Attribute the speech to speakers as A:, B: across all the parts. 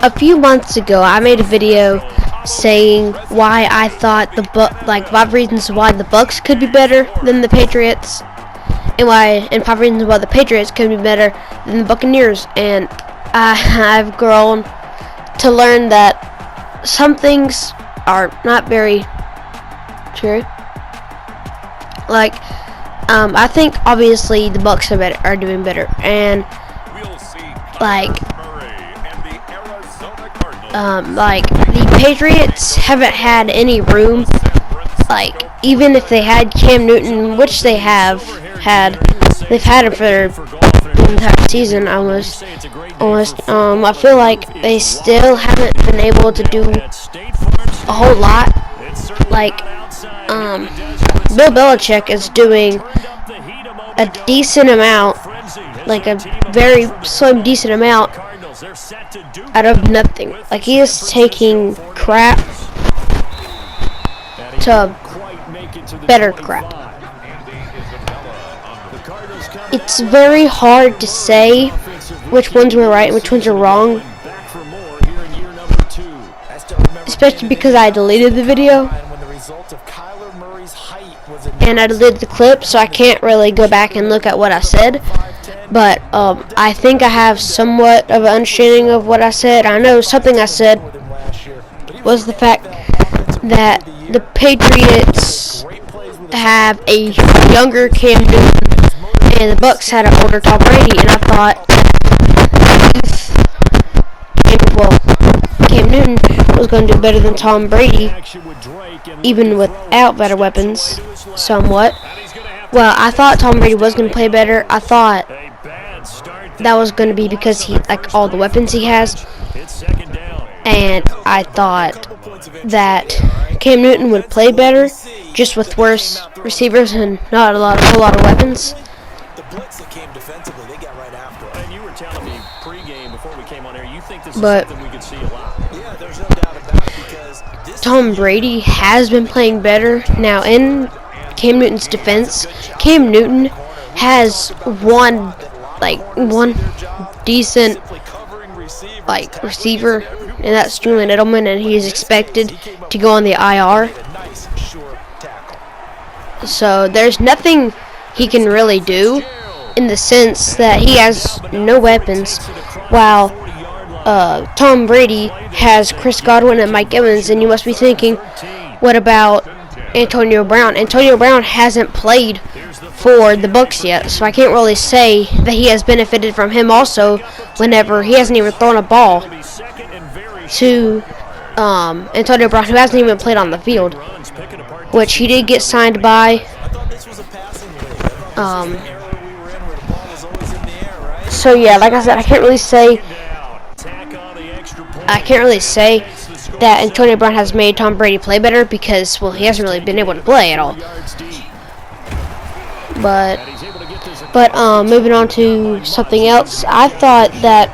A: a few months ago, I made a video saying why I thought like 5 reasons why the Bucks could be better than the Patriots, and 5 reasons why the Patriots could be better than the Buccaneers. And I've grown to learn that some things are not very true. Like, I think obviously the Bucks are doing better, and like the Patriots haven't had any room. Like, even if they had Cam Newton, which they have had, they've had him for the entire season almost. I feel like they still haven't been able to do a whole lot. Like, Bill Belichick is doing a decent amount, like a very slim decent amount, out of nothing. Like, he is taking crap to better crap. It's very hard to say which ones were right and which ones are wrong, especially because I deleted the video and I deleted the clip, so I can't really go back and look at what I said. But I think I have somewhat of an understanding of what I said. I know something I said was the fact that the Patriots have a younger Cam Newton and the Bucks had an older Tom Brady, and I thought Cam Newton was going to do better than Tom Brady, even without better weapons, somewhat. Well, I thought Tom Brady was going to play better. I thought that was going to be because he, like, all the weapons he has, and I thought that Cam Newton would play better, just with worse receivers and not a whole lot of weapons. But Tom Brady has been playing better now in Cam Newton's defense. Cam Newton has one decent receiver, and that's Julian Edelman, and he is expected to go on the IR. So there's nothing he can really do, in the sense that he has no weapons, while Tom Brady has Chris Godwin and Mike Evans. And you must be thinking, what about Antonio Brown? Antonio Brown hasn't played for the Bucks yet, so I can't really say that he has benefited from him also, whenever he hasn't even thrown a ball to Antonio Brown, who hasn't even played on the field, which he did get signed by. So yeah, like I said, I can't really say that Antonio Brown has made Tom Brady play better, because, well, he hasn't really been able to play at all. But moving on to something else, I thought that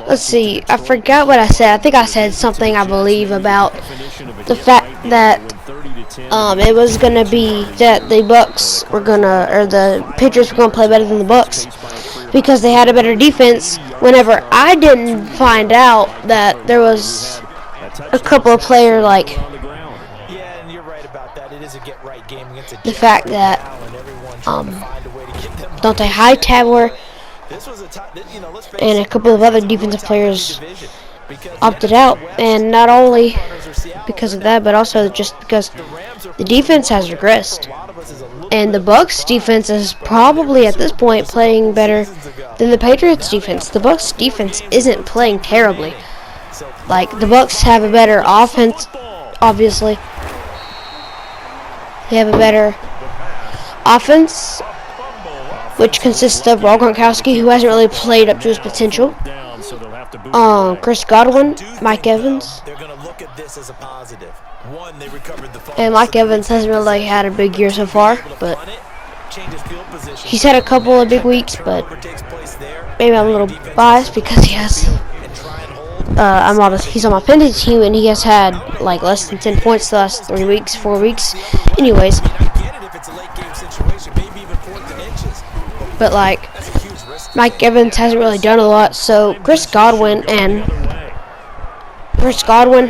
A: let's see, I forgot what I said. I think I said something, I believe, about the fact that it was gonna be that the Patriots were gonna play better than the Bucks because they had a better defense, whenever I didn't find out that there was a couple of players, like the fact that Dante Hightower and a couple of other defensive players opted out, and not only because of that, but also just because the defense has regressed, and the Bucks defense is probably at this point playing better than the Patriots defense. The Bucks defense isn't playing terribly. Like, the Bucks have a better offense, obviously. They have a better offense, which consists of Rob Gronkowski, who hasn't really played up to his potential, Chris Godwin, Mike Evans, and Mike Evans hasn't really had a big year so far, but he's had a couple of big weeks. But maybe I'm a little biased because he has he's on my fantasy team, and he has had like less than 10 points the last 3 weeks, 4 weeks. Anyways, but like Mike Evans hasn't really done a lot, so Chris Godwin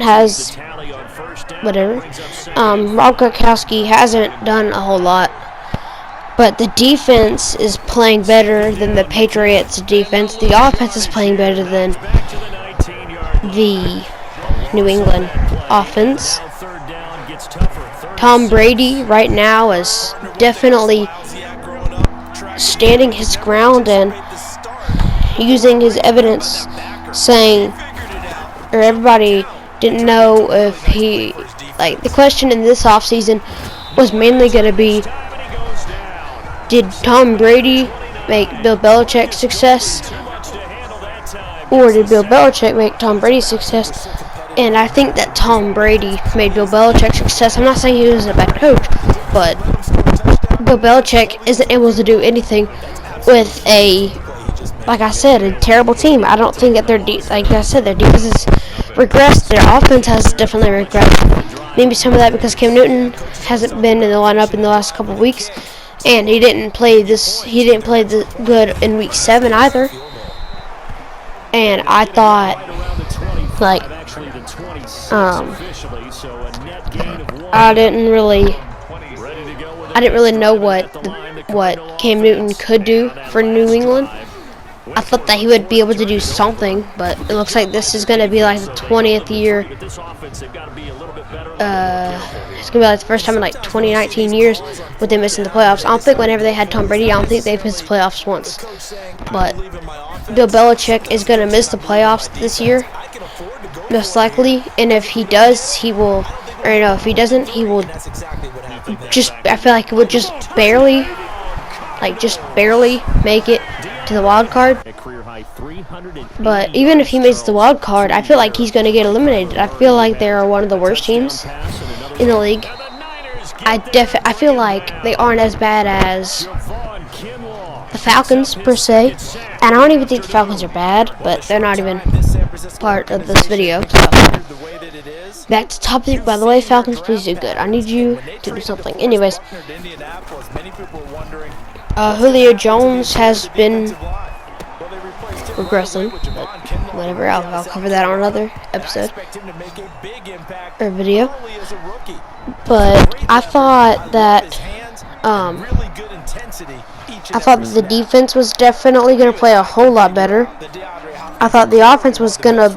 A: has whatever. Rob Gronkowski hasn't done a whole lot, but the defense is playing better than the Patriots' defense. The offense is playing better than the New England offense. Tom Brady right now is definitely standing his ground and using his evidence, saying, or everybody didn't know if he, like, the question in this offseason was mainly going to be, did Tom Brady make Bill Belichick success, or did Bill Belichick make Tom Brady success? And I think that Tom Brady made Bill Belichick success. I'm not saying he was a bad coach, but Bill Belichick isn't able to do anything with like I said, a terrible team. I don't think that their defense has regressed. Their offense has definitely regressed. Maybe some of that because Cam Newton hasn't been in the lineup in the last couple of weeks, and he didn't play good in week 7 either. And I thought, like, I didn't really know what Cam Newton could do for New England. I thought that he would be able to do something, but it looks like this is going to be like the 20th year. It's going to be like the first time in like 19 years with them missing the playoffs. I don't think whenever they had Tom Brady, I don't think they've missed the playoffs once. But Bill Belichick is going to miss the playoffs this year, most likely. And if he does, he will, or no, if he doesn't, he will just, I feel like it would just barely make it to the wild card. But even if he makes the wild card, I feel like he's going to get eliminated. I feel like they are one of the worst teams in the league. I feel like they aren't as bad as the Falcons per se, and I don't even think the Falcons are bad, but they're not even part of this video. So back to topic. By the way, Falcons, please do good. I need you to do something. Anyways, Julio Jones has been regressing, but whatever. I'll cover that on another episode or video. But I thought that the defense was definitely going to play a whole lot better. I thought the offense was going to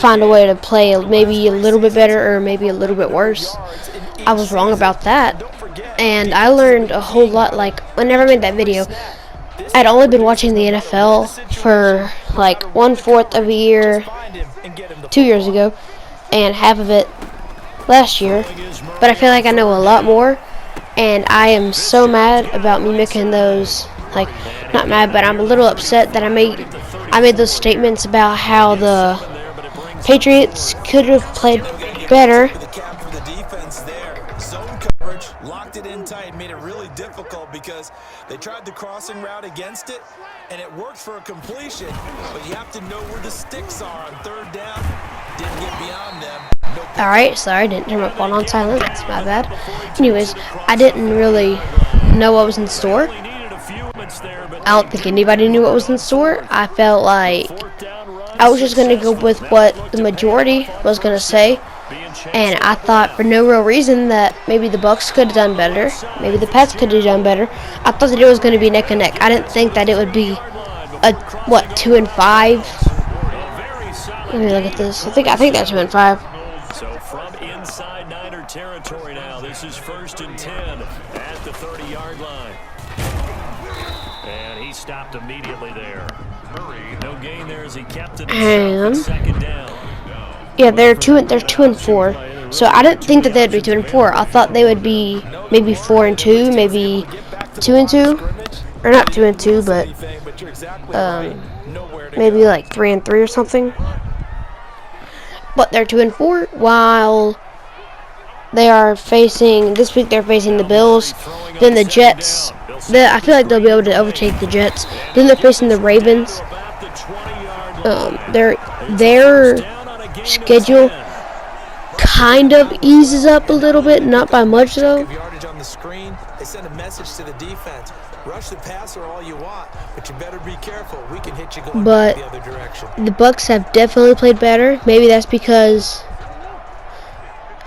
A: find a way to play maybe a little bit better or maybe a little bit worse. I was wrong about that. And I learned a whole lot. Like, whenever I made that video, I'd only been watching the NFL for like 1/4 of a year 2 years ago and half of it last year. But I feel like I know a lot more, and I am so mad about me making those, like, not mad, but I'm a little upset that I made those statements about how the Patriots could have played better.
B: Locked it in tight, made it really difficult because they tried the crossing route against it, and it worked for a completion. But you have to know where the sticks are on 3rd down. Didn't get beyond them.
A: Alright, sorry, I didn't turn my phone on silent. That's my bad. Anyways, I didn't really know what was in store. I don't think anybody knew what was in store. I felt like I was just going to go with what the majority was going to say. And I thought for no real reason that maybe the Bucks could have done better. Maybe the Pats could have done better. I thought that it was going to be neck and neck. I didn't think that it would be a 2-5. Let me look at this. I think they're 2-5.
C: So from inside Niner territory now, this is 1st and 10 at the 30-yard line. And he stopped immediately there. No gain there as he kept it
A: And
C: 2nd down.
A: yeah, they're 2-4. So I didn't think that they'd be 2-4. I thought they would be maybe 4-2, maybe 2-2, or not 2-2, but maybe like 3-3 or something. But they're 2-4. While they are facing this week, they're facing the Bills, then the Jets. I feel like they'll be able to overtake the Jets. Then they're facing the Ravens. their schedule kind of eases up a little bit, not by much though.
B: Yardage on the screen, they send a message to the defense. Rush the passer all you want, but you better be careful. We can hit you going
A: But
B: the other direction.
A: the Bucks have definitely played better. Maybe that's because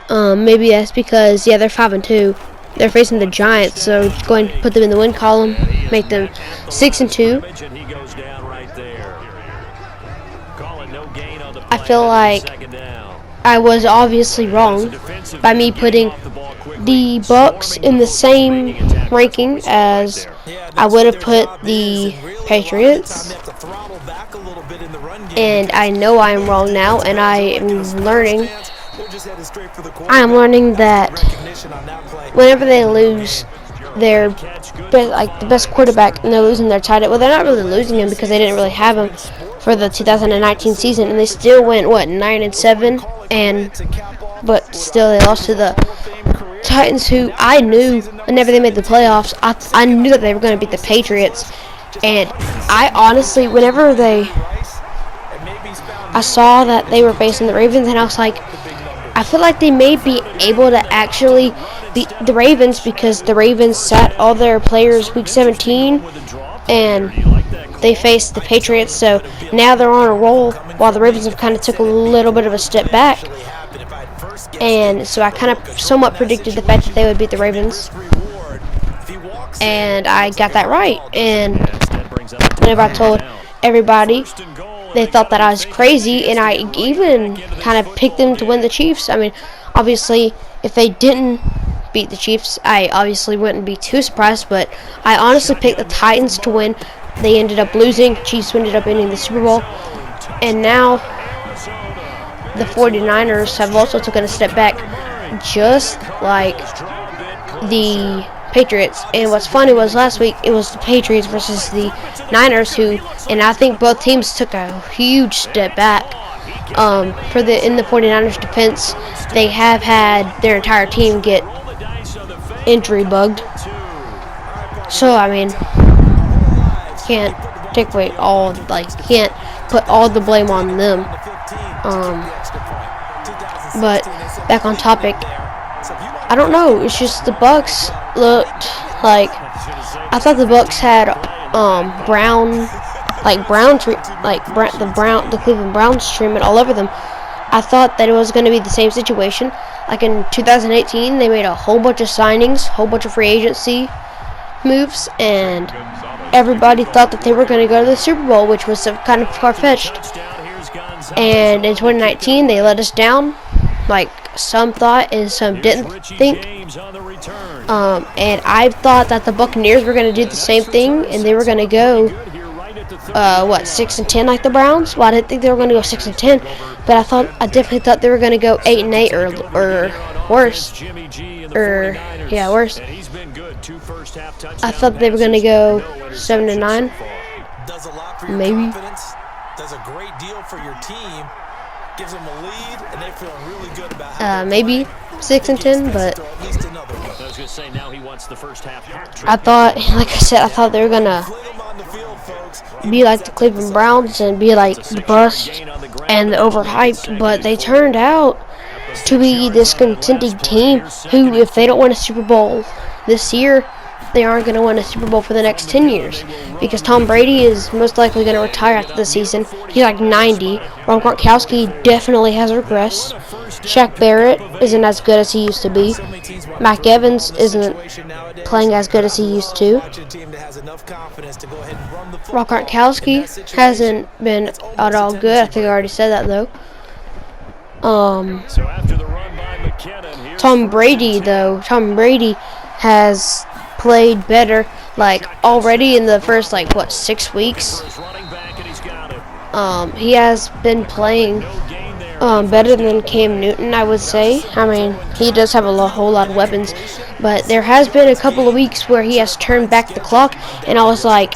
A: yeah, they're 5-2. They're facing the Giants, so go ahead and put them in the win column, make them 6-2. I feel like I was obviously wrong by me putting the Bucks in the same ranking as I would have put the Patriots. And I know I am wrong now, and I am learning. I am learning that whenever they lose their the best quarterback and they're losing their tight end, well, they're not really losing him because they didn't really have him for the 2019 season, and they still went 9-7, but still they lost to the Titans, who I knew whenever they made the playoffs, I knew that they were going to beat the Patriots. And I honestly, whenever I saw that they were facing the Ravens, and I was like, I feel like they may be able to actually beat the Ravens because the Ravens sat all their players week 17 and they faced the Patriots, so now they're on a roll while the Ravens have kind of took a little bit of a step back. And so I kind of somewhat predicted the fact that they would beat the Ravens, and I got that right. And whenever I told everybody, they thought that I was crazy, and I even kind of picked them to win the Chiefs. I mean, obviously, if they didn't beat the Chiefs, I obviously wouldn't be too surprised, but I honestly picked the Titans to win. They ended up losing. Chiefs ended up winning the Super Bowl. And now the 49ers have also taken a step back, just like the Patriots. And what's funny was last week it was the Patriots versus the Niners, and I think both teams took a huge step back. In the 49ers defense, they have had their entire team get injury bugged. So I mean, can't take away can't put all the blame on them. But back on topic, I don't know. It's just the Bucks looked like, I thought the Bucks had the Cleveland Browns treatment all over them. I thought that it was going to be the same situation. Like in 2018, they made a whole bunch of signings, whole bunch of free agency moves, and everybody thought that they were going to go to the Super Bowl, which was kind of far-fetched. And in 2019, they let us down, like some thought and some didn't think. And I thought that the Buccaneers were going to do the same thing, and they were going to go 6-10 like the Browns. Well, I didn't think they were going to go 6-10, but I definitely thought they were going to go 8-8 or worse. Worse. I thought they were going to go 7-9, maybe.
B: Does a great deal for your team. Gives them a lead, and they feel really good about
A: maybe 6-10, but I thought, like I said, I thought they were gonna be like the Cleveland Browns and be like the bust and the overhyped, but they turned out to be this contending team who, if they don't win a Super Bowl this year, they aren't going to win a Super Bowl for the next 10 years, because Tom Brady is most likely going to retire after the season. He's like 90. Rob Gronkowski definitely has regressed. Shaq Barrett isn't as good as he used to be. Mike Evans isn't playing as good as he used to. Rob Gronkowski hasn't been at all good. I think I already said that though. Tom Brady has played better, like already in the first 6 weeks. He has been playing better than Cam Newton, I would say. I mean, he does have a whole lot of weapons, but there has been a couple of weeks where he has turned back the clock, and I was like,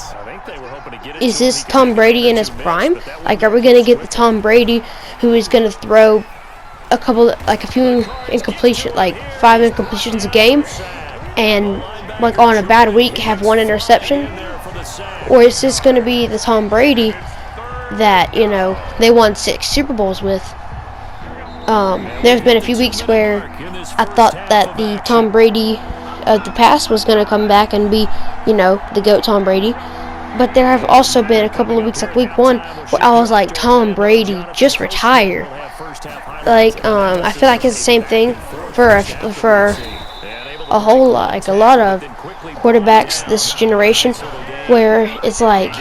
A: is this Tom Brady in his prime? Like, are we going to get the Tom Brady who is going to throw a few incompletions, 5 incompletions a game, and on a bad week have 1 interception? Or is this going to be the Tom Brady that, you know, they won 6 Super Bowls with. There's been a few weeks where I thought that the Tom Brady of the past was going to come back and be, you know, the GOAT Tom Brady. But there have also been a couple of weeks, like week 1, where I was like, Tom Brady, just retire. Like, I feel like it's the same thing for a whole lot, like a lot of quarterbacks this generation, where it's like,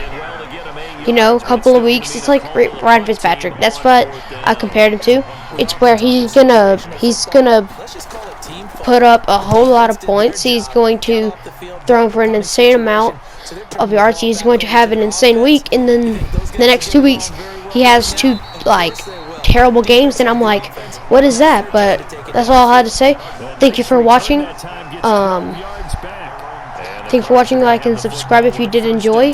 A: you know, a couple of weeks, it's like Ryan Fitzpatrick. That's what I compared him to. It's where he's gonna put up a whole lot of points. He's going to throw for an insane amount of yards. He's going to have an insane week, and then the next 2 weeks he has 2 like terrible games, and I'm like, what is that? But that's all I had to say. Thank you for watching. Thank you for watching. Like and subscribe if you did enjoy.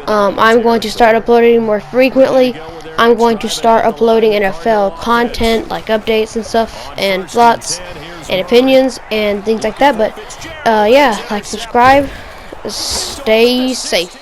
A: I'm going to start uploading more frequently. I'm going to start uploading NFL content, like updates and stuff, and thoughts and opinions and things like that. But yeah, like, subscribe, stay safe.